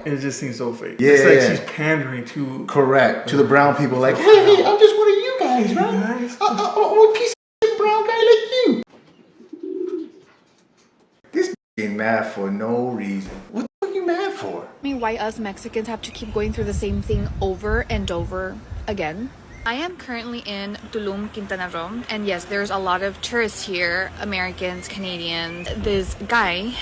It just seems so fake. Yeah, it's like she's pandering to... Correct. To the brown people. Like, hey, I'm just one of you guys, right? I'm a piece of shit brown guy like you. This getting mad for no reason. What the fuck are you mad for? I mean, why us Mexicans have to keep going through the same thing over and over again. I am currently in Tulum, Quintana Roo, and yes, there's a lot of tourists here, Americans, Canadians. This guy,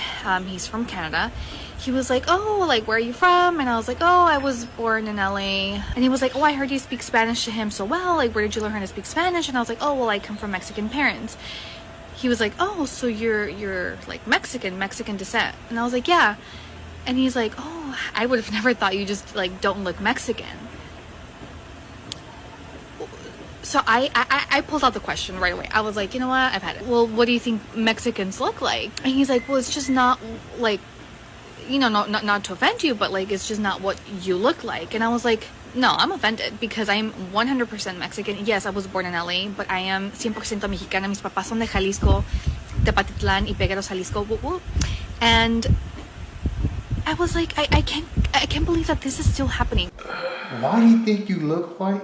he's from Canada. He was like, oh, like, where are you from? And I was like, oh, I was born in LA. And he was like, oh, I heard you speak Spanish to him so well. Like, where did you learn how to speak Spanish? And I was like, oh, well, I come from Mexican parents. He was like, oh, so you're like Mexican descent. And I was like, yeah. And he's like, oh, I would have never thought you just like don't look Mexican. So I pulled out the question right away. I was like, you know what? I've had it. Well, what do you think Mexicans look like? And he's like, well, it's just not like, you know, not to offend you, but like, it's just not what you look like. And I was like, no, I'm offended because I'm 100% Mexican. Yes, I was born in LA, but I am 100% mexicana. Mis papás son de Jalisco, Tepatitlán y Pegueros, Jalisco. Woo woo. And I was like, I can't believe that this is still happening. Why do you think you look white?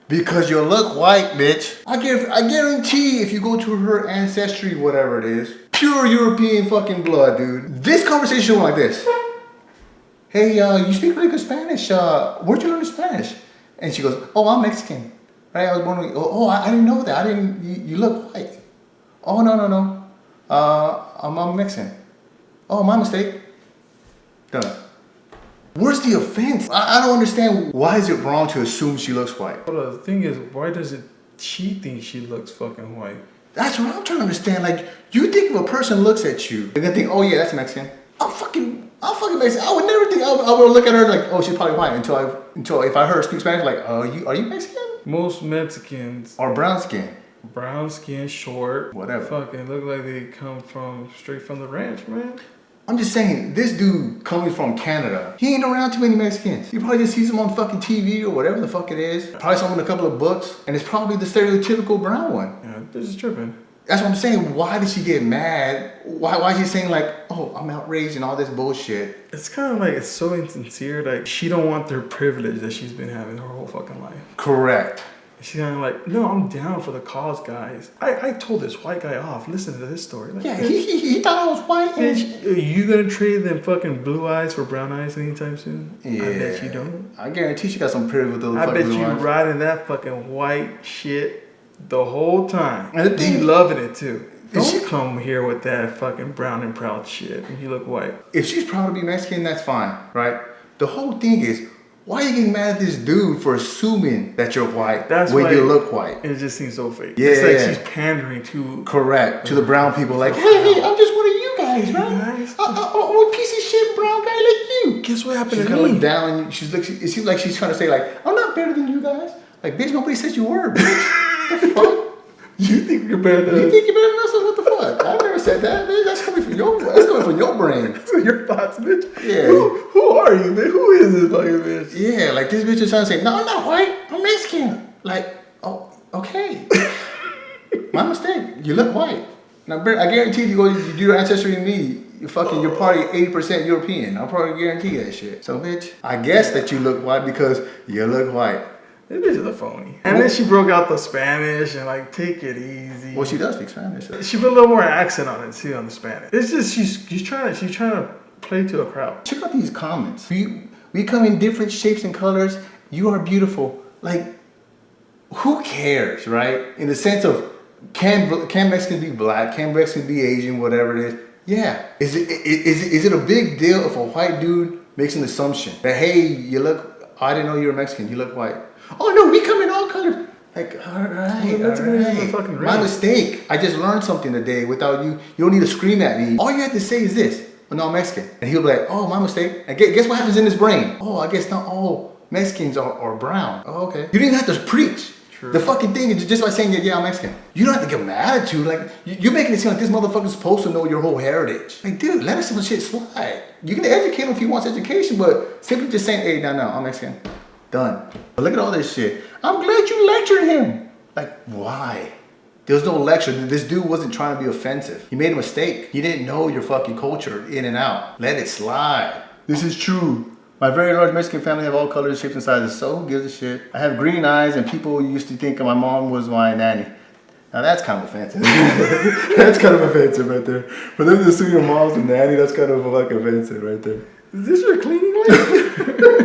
Because you look white, bitch. I guarantee if you go to her ancestry, whatever it is, pure European fucking blood, dude. This conversation went like this. Hey, you speak really good Spanish. Where'd you learn Spanish? And she goes, oh, I'm Mexican. Right? I was born with, I didn't know that. You look white. Oh, no. I'm Mexican. Oh, my mistake. Done. Where's the offense? I don't understand. Why is it wrong to assume she looks white? Well, the thing is, why does she think she looks fucking white? That's what I'm trying to understand. Like, you think if a person looks at you, they're gonna think, oh yeah, that's Mexican. I'm fucking Mexican. I would never think I would look at her like, oh, she's probably white until if I heard her speak Spanish, like, are you Mexican? Most Mexicans are brown skin. Brown skin, short, whatever. Fucking look like they come straight from the ranch, man. I'm just saying, this dude coming from Canada, he ain't around too many Mexicans. You probably just sees him on fucking TV or whatever the fuck it is. Probably saw him in a couple of books, and it's probably the stereotypical brown one. Yeah, this is tripping. That's what I'm saying. Why did she get mad? Why is she saying like, oh, I'm outraged and all this bullshit? It's kind of like, it's so insincere. Like, she don't want their privilege that she's been having her whole fucking life. Correct. She's kind of like, no, I'm down for the cause, guys. I told this white guy off. Listen to this story. Like, yeah, he thought I was white. Bitch, are you gonna trade them fucking blue eyes for brown eyes anytime soon? Yeah. I bet you don't. I guarantee she got some privilege with those fucking blue eyes. I bet you riding that fucking white shit the whole time. And you loving it too. Don't come here with that fucking brown and proud shit and you look white. If she's proud to be Mexican, that's fine, right? The whole thing is, why are you getting mad at this dude for assuming that you're white when you look white? It just seems so fake. Yeah, it's like she's pandering to... Correct. To the brown people. Like, hey, I'm just one of you guys, right? I'm a piece of shit brown guy like you. Guess what happened to me? She's looking down. It seems like she's trying to say, like, I'm not better than you guys. Like, bitch, nobody said you were, bitch. The fuck? You think you're better than us? You think you're better than us? What the fuck? I never said that, man. That's coming from your brain. That's your thoughts, bitch. Yeah. Who are you, man? Who is this fucking bitch? Yeah, like this bitch is trying to say, no, I'm not white. I'm Mexican. Like, oh, okay. My mistake. You look white. Now, I guarantee if you do your ancestry in me, you're probably 80% European. I'll probably guarantee that shit. So, bitch, I guess that you look white because you look white. This bitch is a phony. And then she broke out the Spanish and like, take it easy. Well, she does speak Spanish. So. She put a little more accent on it too, on the Spanish. It's just, she's trying to play to a crowd. Check out these comments. We come in different shapes and colors. You are beautiful. Like, who cares, right? In the sense of, can Mexicans be black? Can Mexicans be Asian? Whatever it is. Yeah. Is it a big deal if a white dude makes an assumption that, hey, you look, I didn't know you were Mexican. You look white. Oh no, we come in all colors. Like, all right. My mistake. I just learned something today without you. You don't need to scream at me. All you have to say is this. Oh, no, I'm Mexican. And he'll be like, oh, my mistake. And guess what happens in his brain? Oh, I guess not all Mexicans are brown. Oh, okay. You didn't have to preach. True. The fucking thing is just by saying, yeah, I'm Mexican. You don't have to get mad at you. Like, you're making it seem like this motherfucker's supposed to know your whole heritage. Like, dude, let us some shit slide. You can educate him if he wants education, but simply just saying, hey, no, I'm Mexican. Done. But look at all this shit. I'm glad you lectured him. Like, why? There was no lecture. This dude wasn't trying to be offensive. He made a mistake. He didn't know your fucking culture in and out. Let it slide. This is true. My very large Mexican family have all colors, shapes, and sizes. So who gives a shit? I have green eyes, and people used to think my mom was my nanny. Now that's kind of offensive. That's kind of offensive right there. For them to sue your mom's a nanny, that's kind of like offensive right there. Is this your cleaning lady?